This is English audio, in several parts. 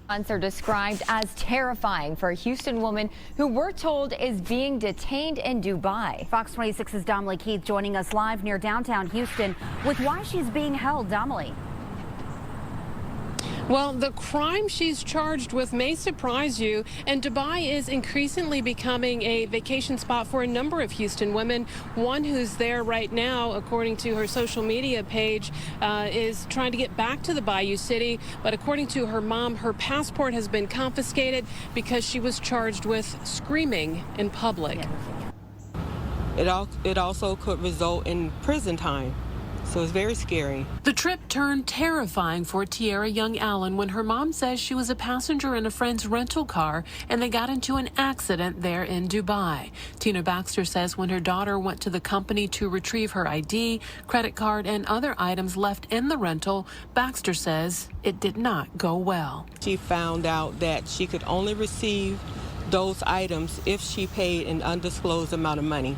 Are described as terrifying for a Houston woman who we're told is being detained in Dubai. Fox 26's Domely Keith joining us live near downtown Houston with why she's being held. Domely. Well, the crime she's charged with may surprise you, and Dubai is increasingly becoming a vacation spot for a number of Houston women. One who's there right now, according to her social media page, is trying to get back to the Bayou City, but according to her mom, her passport has been confiscated because she was charged with screaming in public. It also could result in prison time. So it's very scary. The trip turned terrifying for Tiara Young Allen when her mom says she was a passenger in a friend's rental car and they got into an accident there in Dubai. Tina Baxter says when her daughter went to the company to retrieve her ID, credit card, and other items left in the rental, Baxter says it did not go well. She found out that she could only receive those items if she paid an undisclosed amount of money.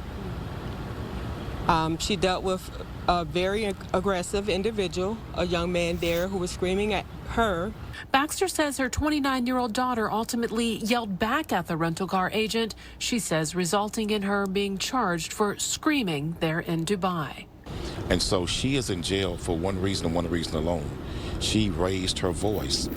She dealt with a very aggressive individual, a young man there who was screaming at her. Baxter says her 29-year-old daughter ultimately yelled back at the rental car agent, she says resulting in her being charged for screaming there in Dubai. And so she is in jail for one reason and one reason alone. She raised her voice.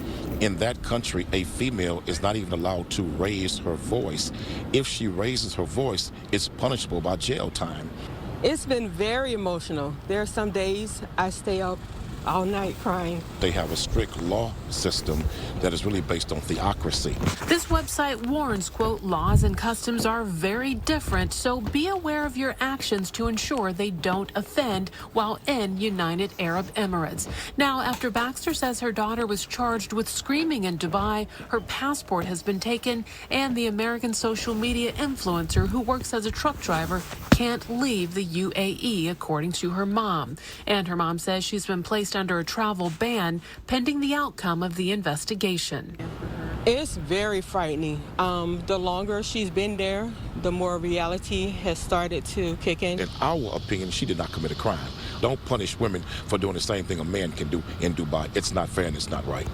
In that country, a female is not even allowed to raise her voice. If she raises her voice, it's punishable by jail time. It's been very emotional. There are some days I stay up all night crying. They have a strict law system that is really based on theocracy. This website warns, quote, laws and customs are very different, so be aware of your actions to ensure they don't offend while in United Arab Emirates. Now, after Baxter says her daughter was charged with screaming in Dubai, her passport has been taken, and the American social media influencer who works as a truck driver can't leave the UAE, according to her mom. And her mom says she's been placed under a travel ban pending the outcome of the investigation. It's very frightening. The longer she's been there, the more reality has started to kick in. In our opinion, she did not commit a crime. Don't punish women for doing the same thing a man can do in Dubai. It's not fair and it's not right.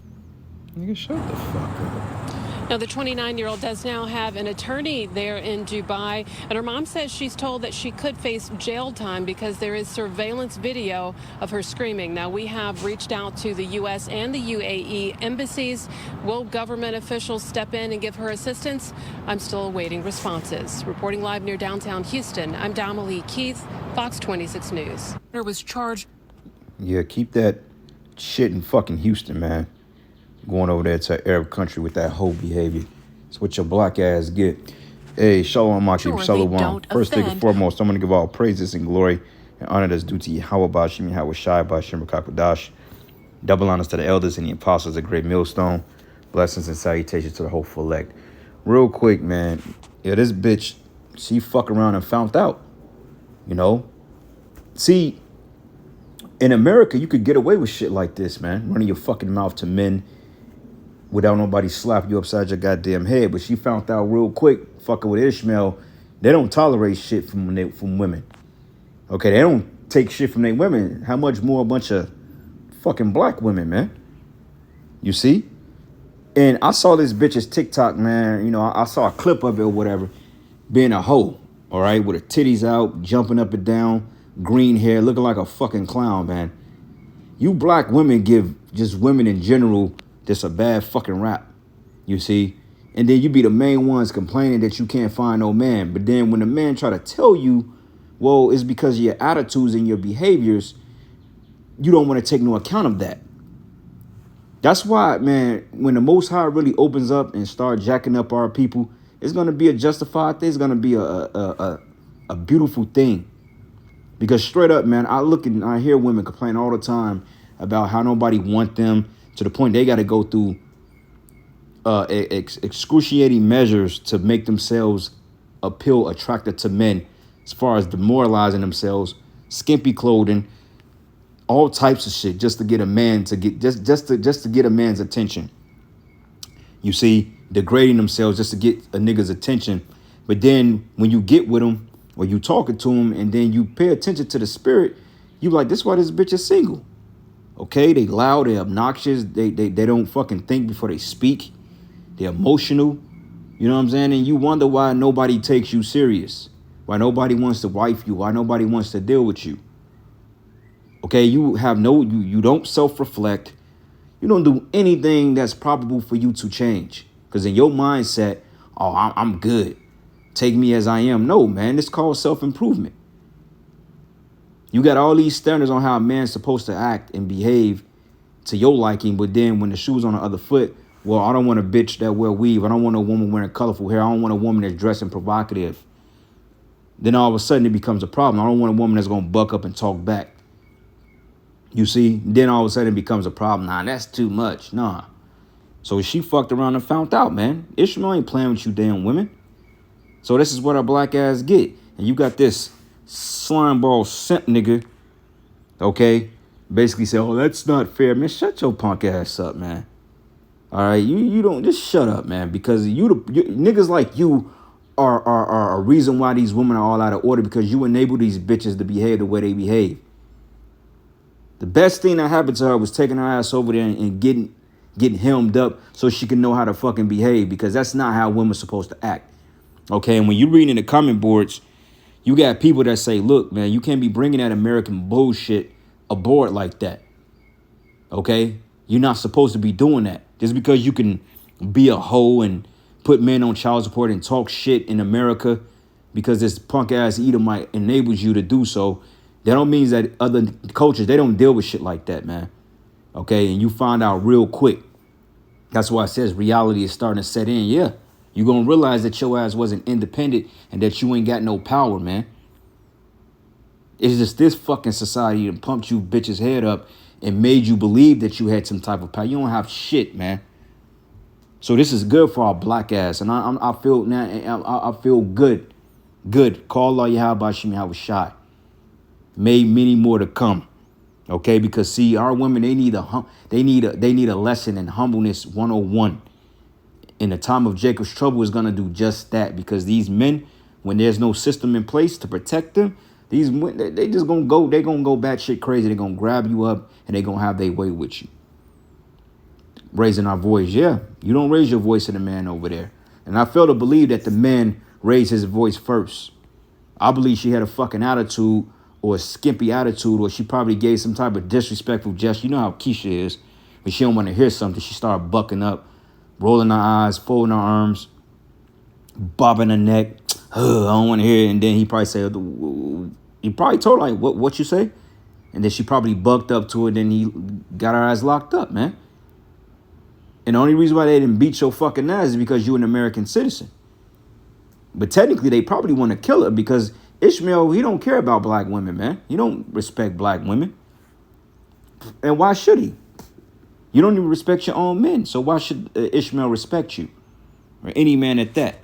Nigga, shut the fuck up. Now, the 29-year-old does now have an attorney there in Dubai, and her mom says she's told that she could face jail time because there is surveillance video of her screaming. Now, we have reached out to the U.S. and the UAE embassies. Will government officials step in and give her assistance? I'm still awaiting responses. Reporting live near downtown Houston, I'm Domely Keith, Fox 26 News. Was charged. Yeah, keep that shit in fucking Houston, man. Going over there to an Arab country with that whole behavior. It's what your black ass get. Hey, Shalom, Maki, Shalom. First thing and foremost, I'm going to give all praises and glory and honor that's due to Yahweh Bashim, Yahweh Shai Bashim, Rakakwadash. Double honors to the elders and the apostles, a great millstone. Blessings and salutations to the hopeful elect. Real quick, man. Yeah, this bitch, she fuck around and found out. You know? See, in America, you could get away with shit like this, man. Running your fucking mouth to men without nobody slap you upside your goddamn head. But she found out real quick, fucking with Ishmael, they don't tolerate shit from women. Okay, they don't take shit from their women. How much more a bunch of fucking black women, man? You see? And I saw this bitch's TikTok, man. You know, I saw a clip of it or whatever, being a hoe, all right, with her titties out, jumping up and down, green hair, looking like a fucking clown, man. You black women give just women in general just a bad fucking rap, you see? And then you be the main ones complaining that you can't find no man. But then when the man try to tell you, well, it's because of your attitudes and your behaviors, you don't want to take no account of that. That's why, man, when the Most High really opens up and start jacking up our people, it's going to be a justified thing. It's going to be a beautiful thing. Because straight up, man, I look and I hear women complain all the time about how nobody want them, to the point they got to go through excruciating measures to make themselves appeal attractive to men, as far as demoralizing themselves, skimpy clothing, all types of shit, just to get a man to get just to get a man's attention. You see, degrading themselves just to get a nigga's attention. But then when you get with them or you talking to them and then you pay attention to the spirit, you like, this is why this bitch is single. Okay, they loud, they obnoxious, they don't fucking think before they speak. They're emotional. You know what I'm saying? And you wonder why nobody takes you serious. Why nobody wants to wife you, why nobody wants to deal with you. Okay, you don't self-reflect. You don't do anything that's probable for you to change. Because in your mindset, oh, I'm good. Take me as I am. No, man, it's called self-improvement. You got all these standards on how a man's supposed to act and behave to your liking, but then when the shoe's on the other foot, well, I don't want a bitch that wear weave. I don't want a woman wearing colorful hair. I don't want a woman that's dressing provocative. Then all of a sudden it becomes a problem. I don't want a woman that's going to buck up and talk back. You see? Then all of a sudden it becomes a problem. Nah, that's too much. Nah. So she fucked around and found out, man. Ishmael ain't playing with you damn women. So this is what our black ass get. And you got this slime ball simp nigga, okay, basically say, oh, that's not fair. Man, shut your punk ass up, man. All right, you don't, just shut up, man, because niggas like you are a reason why these women are all out of order, because you enable these bitches to behave the way they behave. The best thing that happened to her was taking her ass over there and getting hemmed up so she can know how to fucking behave, because that's not how women are supposed to act. Okay, and when you read in the comment boards, you got people that say, look, man, you can't be bringing that American bullshit aboard like that. Okay? You're not supposed to be doing that. Just because you can be a hoe and put men on child support and talk shit in America because this punk ass Edomite enables you to do so, that don't mean that other cultures, they don't deal with shit like that, man. Okay? And you find out real quick. That's why it says reality is starting to set in. Yeah. You're going to realize that your ass wasn't independent and that you ain't got no power, man. It's just this fucking society that pumped you bitches' head up and made you believe that you had some type of power. You don't have shit, man. So this is good for our black ass. And I feel now, I feel good. Good. Call all you have about Shimi have a shot. May many more to come. Okay, because see, our women, they need a lesson in humbleness 101. In the time of Jacob's trouble is going to do just that, because these men, when there's no system in place to protect them, they just going to go, they're going to go batshit crazy. They're going to grab you up and they're going to have their way with you. Raising our voice. Yeah, you don't raise your voice to the man over there. And I fail to believe that the man raised his voice first. I believe she had a fucking attitude or a skimpy attitude, or she probably gave some type of disrespectful gesture. You know how Keisha is. When she don't want to hear something, she started bucking up, rolling her eyes, folding her arms, bobbing her neck. I don't want to hear it. And then he probably said, he probably told her, like, what you say? And then she probably bucked up to it. Then he got her ass locked up, man. And the only reason why they didn't beat your fucking ass is because you're an American citizen. But technically, they probably want to kill her because Ishmael, he don't care about black women, man. He don't respect black women. And why should he? You don't even respect your own men. So why should Ishmael respect you? Or any man at that?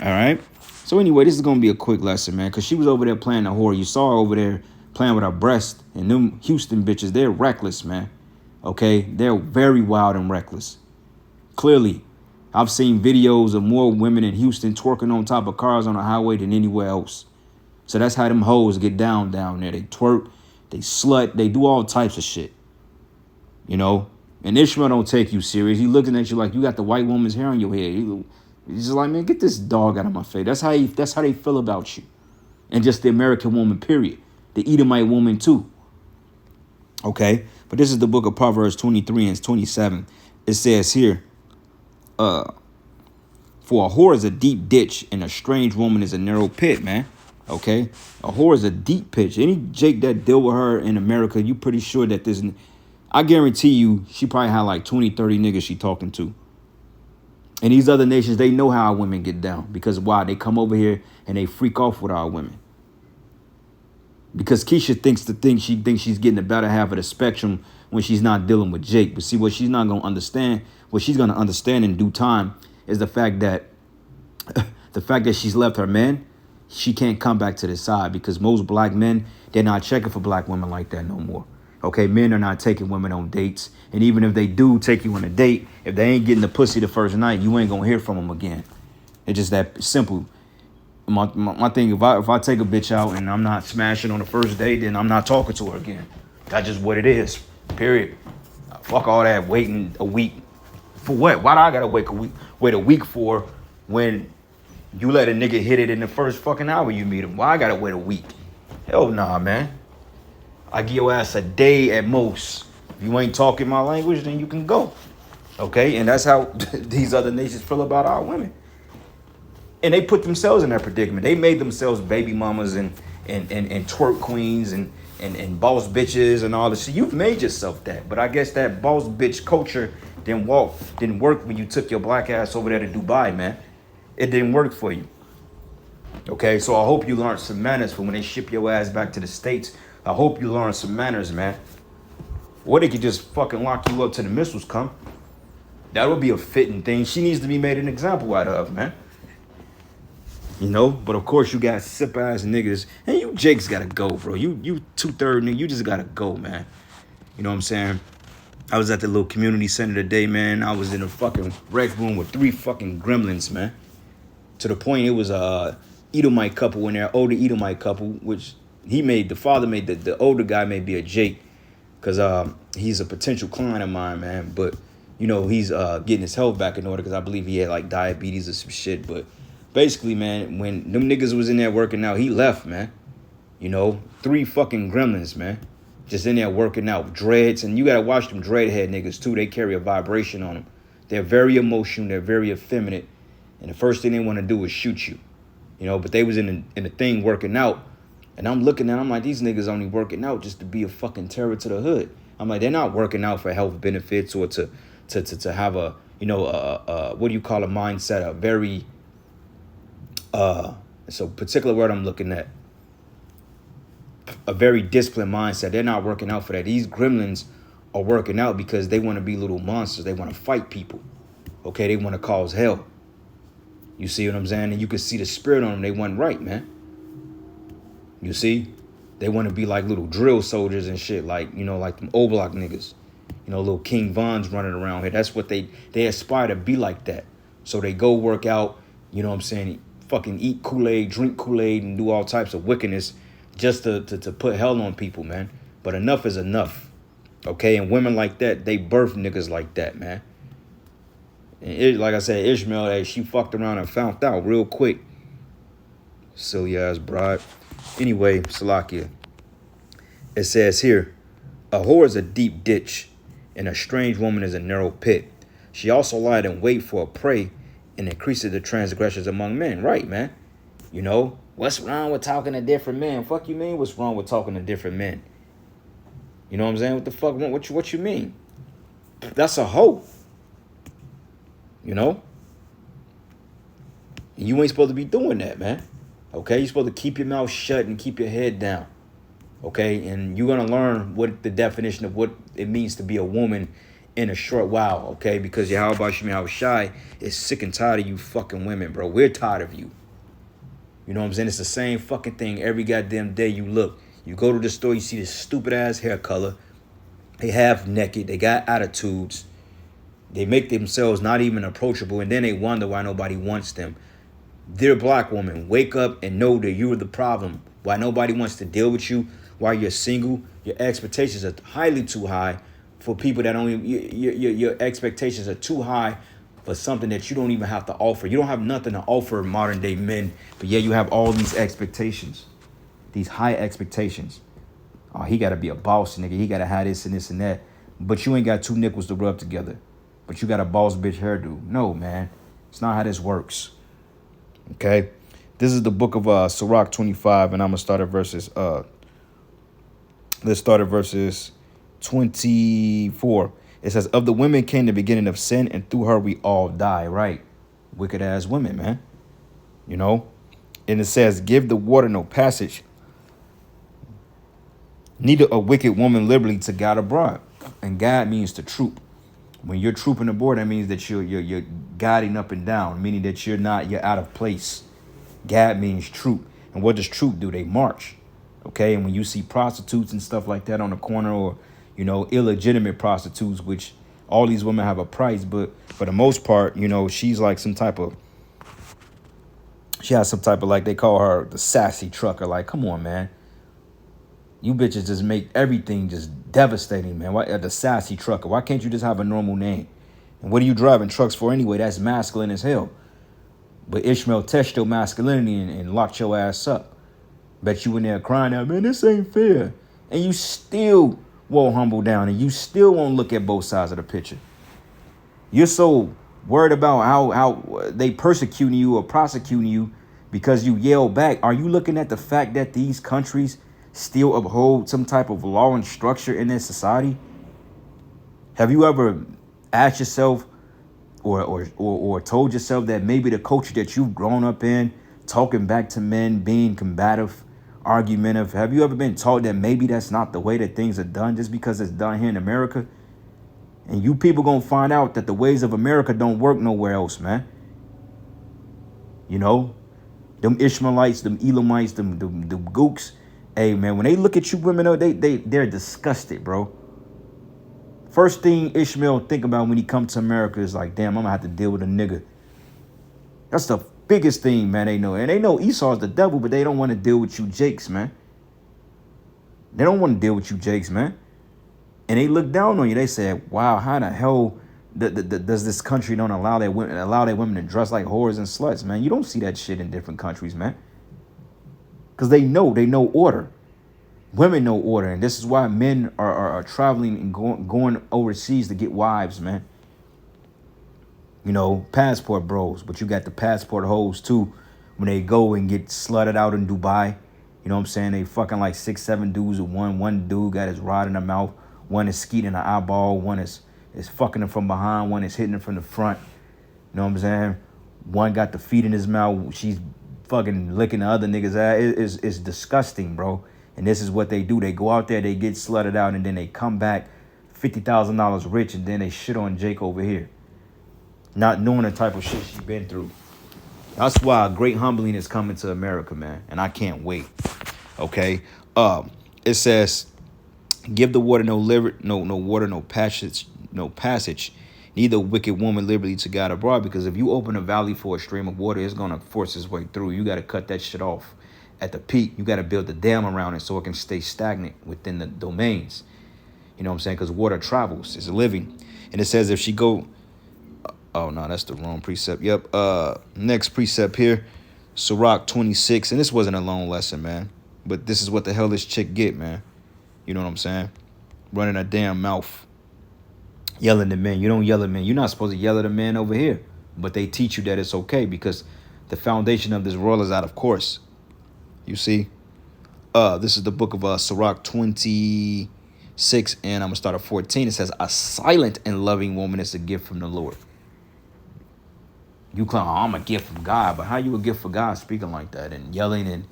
All right. So anyway, this is going to be a quick lesson, man. Because she was over there playing a whore. You saw her over there playing with her breast. And them Houston bitches, they're reckless, man. Okay. They're very wild and reckless. Clearly, I've seen videos of more women in Houston twerking on top of cars on the highway than anywhere else. So that's how them hoes get down there. They twerk, they slut, they do all types of shit. You know? And Ishmael don't take you serious. He looking at you like you got the white woman's hair on your head. He's just like, man, get this dog out of my face. That's how they feel about you. And just the American woman, period. The Edomite woman, too. Okay? But this is the book of Proverbs 23 and 27. It says here, for a whore is a deep ditch and a strange woman is a narrow pit, man. Okay? A whore is a deep pitch. Any Jake that deal with her in America, you pretty sure that this... I guarantee you, she probably had like 20, 30 niggas she talking to. And these other nations, they know how our women get down. Because why? They come over here and they freak off with our women. Because Keisha she thinks she's getting the better half of the spectrum when she's not dealing with Jake. But see, what she's not going to understand, what she's going to understand in due time is the fact that she's left her man, she can't come back to the side. Because most black men, they're not checking for black women like that no more. Okay, men are not taking women on dates. And even if they do take you on a date, if they ain't getting the pussy the first night, you ain't going to hear from them again. It's just that simple. My thing, if I take a bitch out and I'm not smashing on the first date, then I'm not talking to her again. That's just what it is. period. Fuck all that waiting a week. For what? Why do I gotta wait a week for when you let a nigga hit it in the first fucking hour you meet him? Why I gotta wait a week? Hell nah, man. I give your ass a day at most. If you ain't talking my language, then you can go. Okay? And that's how these other nations feel about our women. And they put themselves in that predicament. They made themselves baby mamas and twerk queens and boss bitches and all this shit. You've made yourself that. But I guess that boss bitch culture didn't work when you took your black ass over there to Dubai, man. It didn't work for you. Okay, so I hope you learned some manners for when they ship your ass back to the States. I hope you learned some manners, man. Or they could just fucking lock you up till the missiles come. That would be a fitting thing. She needs to be made an example out of, man. You know, but of course you got sip ass niggas, and you Jake's gotta go, bro. You 2/3 nigga, you just gotta go, man. You know what I'm saying? I was at the little community center today, man. I was in a fucking rec room with 3 fucking gremlins, man. To the point it was a Edomite couple in there, older Edomite couple, which the father made the older guy may be a Jake, cause he's a potential client of mine, man. But you know he's getting his health back in order, cause I believe he had like diabetes or some shit. But basically, man, when them niggas was in there working out, he left, man. You know, 3 fucking gremlins, man. Just in there working out, dreads. And you got to watch them dreadhead niggas, too. They carry a vibration on them. They're very emotional. They're very effeminate. And the first thing they want to do is shoot you. You know, but they was in the thing working out. And I'm looking at them, I'm like, these niggas only working out just to be a fucking terror to the hood. I'm like, they're not working out for health benefits or to have a, you know, what do you call a mindset, a very... it's a particular word I'm looking at. A very disciplined mindset. They're not working out for that. These gremlins are working out because they want to be little monsters. They want to fight people. Okay, they want to cause hell. You see what I'm saying? And you can see the spirit on them. They wasn't right, man. You see? They want to be like little drill soldiers and shit. Like, you know, like them O-Block niggas. You know, little King Vons running around here. That's what they aspire to be like that. So they go work out, you know what I'm saying, fucking eat Kool-Aid, drink Kool-Aid, and do all types of wickedness just to put hell on people, man. But enough is enough, okay? And women like that, they birth niggas like that, man. And like I said, Ishmael, she fucked around and found out real quick. Silly ass bride. Anyway, Salakia. It says here, a whore is a deep ditch, and a strange woman is a narrow pit. She also lied in wait for a prey and increases the transgressions among men. Right, man. You know, what's wrong with talking to different men? Fuck you mean what's wrong with talking to different men? You know what I'm saying? What the fuck? What you mean? That's a hoe. You know? And you ain't supposed to be doing that, man. Okay? You're supposed to keep your mouth shut and keep your head down. Okay? And you're going to learn what the definition of what it means to be a woman in a short while, okay? Because Yahweh Shai is sick and tired of you fucking women, bro. We're tired of you. You know what I'm saying? It's the same fucking thing every goddamn day you look. You go to the store, you see this stupid ass hair color. They half naked. They got attitudes. They make themselves not even approachable, and then they wonder why nobody wants them. Dear black woman, wake up and know that you are the problem. Why nobody wants to deal with you, why you're single. Your expectations are highly too high for people that don't even, your expectations are too high for something that you don't even have to offer. You don't have nothing to offer modern day men, but yeah, you have all these expectations, these high expectations. Oh, he got to be a boss, nigga. He got to have this and this and that. But you ain't got 2 nickels to rub together. But you got a boss bitch hairdo. No, man. It's not how this works. Okay? This is the book of Sirach 25, and I'm going to start at verses, let's start at verses 24. It says, of the women came the beginning of sin, and through her we all die. Right? Wicked ass women, man. You know? And it says, give the water no passage, neither a wicked woman liberally to guide abroad. And guide means to troop. When you're trooping aboard, that means that you're guiding up and down, meaning that you're out of place. Guide means troop. And what does troop do? They march. Okay, and when you see prostitutes and stuff like that on the corner, or, you know, illegitimate prostitutes, which all these women have a price, but for the most part, you know, she's like she has some type of, like, they call her the sassy trucker. Like, come on, man. You bitches just make everything just devastating, man. Why the sassy trucker? Why can't you just have a normal name? And what are you driving trucks for anyway? That's masculine as hell. But Ishmael touched your masculinity and locked your ass up. Bet you in there crying out, man, this ain't fair. And you still won't humble down, and you still won't look at both sides of the picture. You're so worried about how they persecuting you or prosecuting you because you yell back. Are you looking at the fact that these countries still uphold some type of law and structure in their society? Have you ever asked yourself or told yourself that maybe the culture that you've grown up in, talking back to men, being combative, argumentative, have you ever been taught that maybe that's not the way that things are done just because it's done here in America? And you people gonna find out that the ways of America don't work nowhere else, man. You know, them Ishmaelites, them Elamites, them gooks. Hey, man, when they look at you women, they're disgusted, bro. First thing Ishmael think about when he comes to America is like, damn, I'm gonna have to deal with a nigga. That's the biggest thing, man, they know. And they know Esau's the devil, but they don't want to deal with you Jakes, man. They don't want to deal with you Jakes, man. And they look down on you. They say, wow, how the hell does this country don't allow their women to dress like whores and sluts, man? You don't see that shit in different countries, man. Because they know order. Women know order. And this is why men are traveling and going overseas to get wives, man. You know, passport bros. But you got the passport hoes, too, when they go and get slutted out in Dubai. You know what I'm saying? They fucking like 6, 7 dudes with one dude got his rod in the mouth. One is skeeting in the eyeball. One is fucking him from behind. One is hitting him from the front. You know what I'm saying? One got the feet in his mouth. She's fucking licking the other nigga's ass. It's disgusting, bro. And this is what they do. They go out there, they get slutted out, and then they come back $50,000 rich, and then they shit on Jake over here. Not knowing the type of shit she been through. That's why great humbling is coming to America, man. And I can't wait. Okay? It says, give the water no water, no passage, neither wicked woman liberty to God abroad. Because if you open a valley for a stream of water, it's gonna force its way through. You gotta cut that shit off. At the peak, you gotta build a dam around it so it can stay stagnant within the domains. You know what I'm saying? Because water travels, it's living. And it says if she go, oh no, that's the wrong precept. Yep. Next precept here, Sirach 26, and this wasn't a long lesson, man. But this is what the hell this chick get, man. You know what I'm saying? Running a damn mouth. Yelling at men. You don't yell at men. You're not supposed to yell at a man over here. But they teach you that it's okay because the foundation of this world is out of course. You see? This is the book of Sirach 26, and I'm going to start at 14. It says, a silent and loving woman is a gift from the Lord. You claim, oh, I'm a gift from God. But how you a gift for God speaking like that and yelling and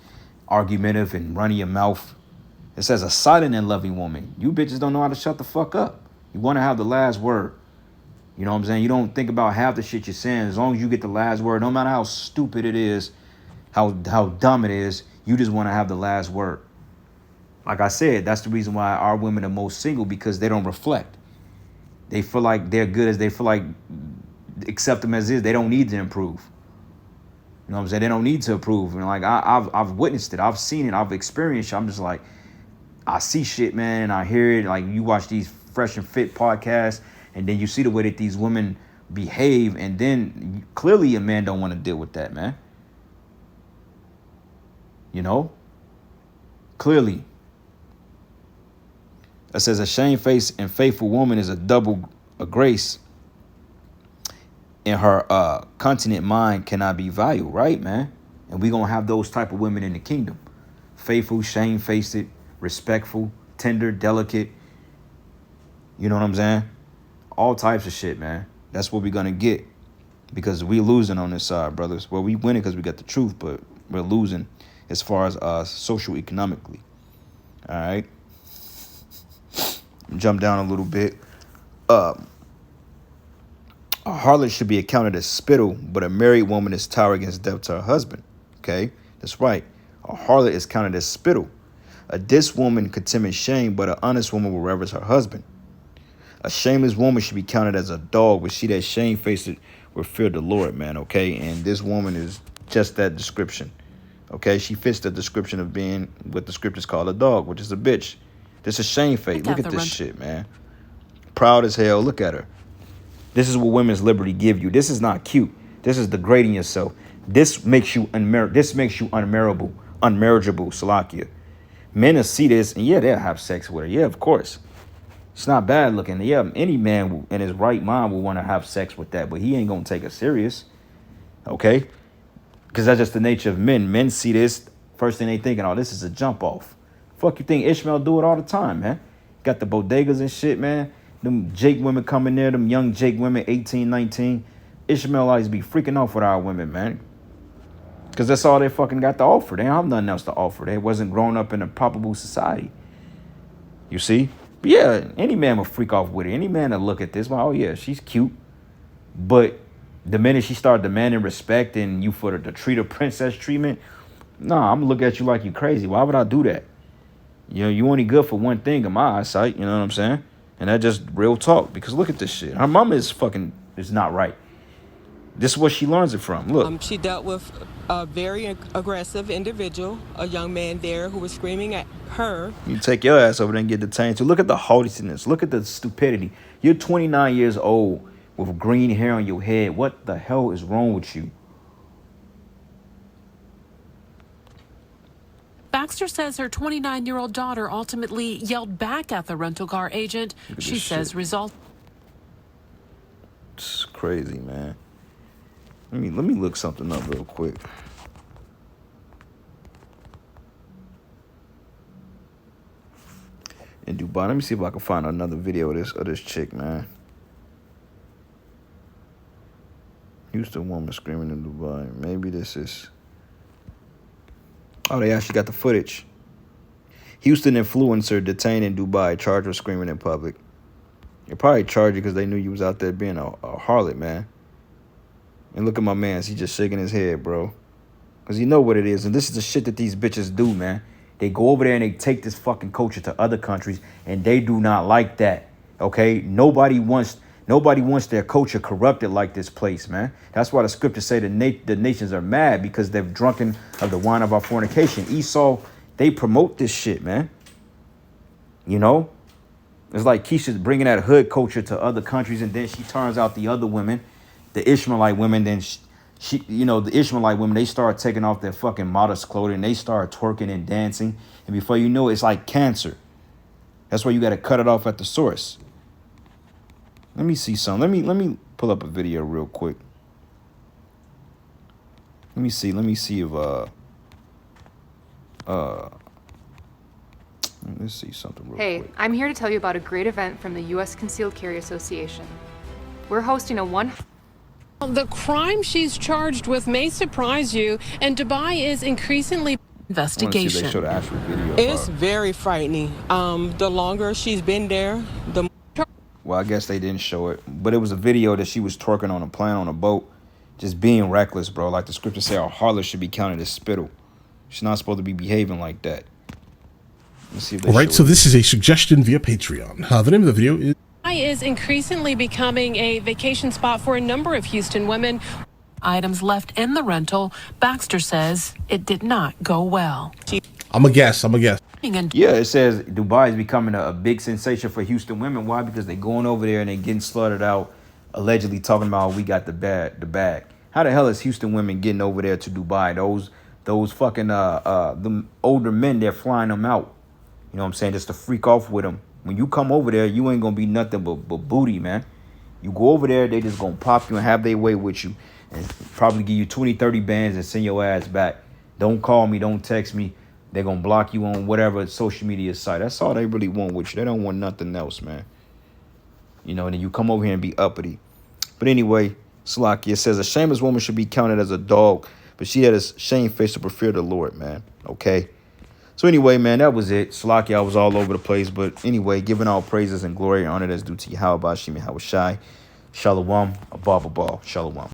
argumentative and running your mouth? It says a silent and loving woman. You bitches don't know how to shut the fuck up. You want to have the last word. You know what I'm saying? You don't think about half the shit you're saying. As long as you get the last word, no matter how stupid it is, how dumb it is, you just want to have the last word. Like I said, that's the reason why our women are most single, because they don't reflect. They feel like they're good as they feel like, accept them as is. They don't need to improve. You know what I'm saying? They don't need to improve. And like I've witnessed it. I've seen it. I've experienced it. I'm just like, I see shit, man, and I hear it. Like you watch these Fresh and Fit podcasts, and then you see the way that these women behave, and then clearly a man don't want to deal with that, man. You know? Clearly. It says a shamefaced and faithful woman is a grace, and her continent mind cannot be valued, right, man? And we gonna have those type of women in the kingdom. Faithful, shamefaced, respectful, tender, delicate. You know what I'm saying? All types of shit, man. That's what we're gonna get, because we losing on this side, brothers. Well, we winning because we got the truth, but we're losing as far as social economically. All right. Jump down a little bit. A harlot should be accounted as spittle, but a married woman is tower against death to her husband. Okay, that's right. A harlot is counted as spittle. A dis woman could timid shame, but an honest woman will reverence her husband. A shameless woman should be counted as a dog, but she that shamefaced will fear the Lord, man. Okay, and this woman is just that description. Okay, she fits the description of being what the scriptures call a dog, which is a bitch. This is shamefaced. Look at this shit, man. Proud as hell. Look at her. This is what women's liberty give you. This is not cute. This is degrading yourself. This makes you unmarriageable, Salakia. Men will see this and yeah, they'll have sex with her. Yeah, of course. It's not bad looking. Yeah, any man in his right mind will want to have sex with that, but he ain't gonna take her serious. Okay? Because that's just the nature of men. Men see this, first thing they thinking, oh, this is a jump off. Fuck you think Ishmael do it all the time, man. Got the bodegas and shit, man. Them Jake women coming there, them young Jake women, 18, 19. Ishmaelites be freaking off with our women, man. Because that's all they fucking got to offer. They don't have nothing else to offer. They wasn't grown up in a probable society. You see? But yeah, any man will freak off with it. Any man will look at this, well, oh yeah, she's cute. But the minute she start demanding respect and you for to treat her princess treatment, nah, I'm gonna look at you like you crazy. Why would I do that? You know, you only good for one thing in my eyesight, you know what I'm saying? And that's just real talk. Because look at this shit. Her mama is not right. This is what she learns it from. Look. She dealt with a very aggressive individual, a young man there who was screaming at her. You take your ass over there and get detained. So look at the haughtiness. Look at the stupidity. You're 29 years old with green hair on your head. What the hell is wrong with you? Baxter says her 29-year-old daughter ultimately yelled back at the rental car agent. She says result. It's crazy, man. Let me look something up real quick. In Dubai, let me see if I can find another video of this chick, man. Houston woman screaming in Dubai. Maybe this is. Oh, they actually got the footage. Houston influencer detained in Dubai, charged with screaming in public. They probably charged you because they knew you was out there being a harlot, man. And look at my man. He's just shaking his head, bro. Because you know what it is. And this is the shit that these bitches do, man. They go over there and they take this fucking culture to other countries. And they do not like that. Okay? Nobody wants their culture corrupted like this place, man. That's why the scriptures say the nations are mad because they've drunken of the wine of our fornication. Esau, they promote this shit, man. You know? It's like Keisha's bringing that hood culture to other countries, and then she turns out the other women, the Ishmaelite women, then she the Ishmaelite women, they start taking off their fucking modest clothing. They start twerking and dancing. And before you know it, it's like cancer. That's why you got to cut it off at the source. Let me see something. Let me pull up a video real quick. Let me see if let's see something real quick. Hey, I'm here to tell you about a great event from the U.S. Concealed Carry Association. We're hosting The crime she's charged with may surprise you, and Dubai is increasingly investigation. They show the actual video. It's very frightening. The longer she's been there, the more. Well, I guess they didn't show it, but it was a video that she was twerking on a plane on a boat, just being reckless, bro. Like the scriptures say, a harlot should be counted as spittle. She's not supposed to be behaving like that. Let's see if they All right, so this is a suggestion via Patreon. The name of the video is increasingly becoming a vacation spot for a number of Houston women. Items left in the rental, Baxter says it did not go well. I'm a guess. Yeah, it says Dubai is becoming a big sensation for Houston women. Why? Because they going over there and they getting slaughtered out, allegedly talking about we got the bag. How the hell is Houston women getting over there to Dubai? Those fucking the older men, they're flying them out. You know what I'm saying? Just to freak off with them. When you come over there, you ain't gonna be nothing but booty, man. You go over there, they just gonna pop you and have their way with you, and probably give you 20, 30 bands and send your ass back. Don't call me, don't text me. They're going to block you on whatever social media site. That's all they really want with you. They don't want nothing else, man. You know, and then you come over here and be uppity. But anyway, Slakia, it says a shameless woman should be counted as a dog, but she had a shame face to prefer the Lord, man. Okay? So anyway, man, that was it. Slakia, I was all over the place. But anyway, giving all praises and glory and honor that's due to Yahweh, Bashim, Yahweh Shai. Shalom, Abba, Shalom.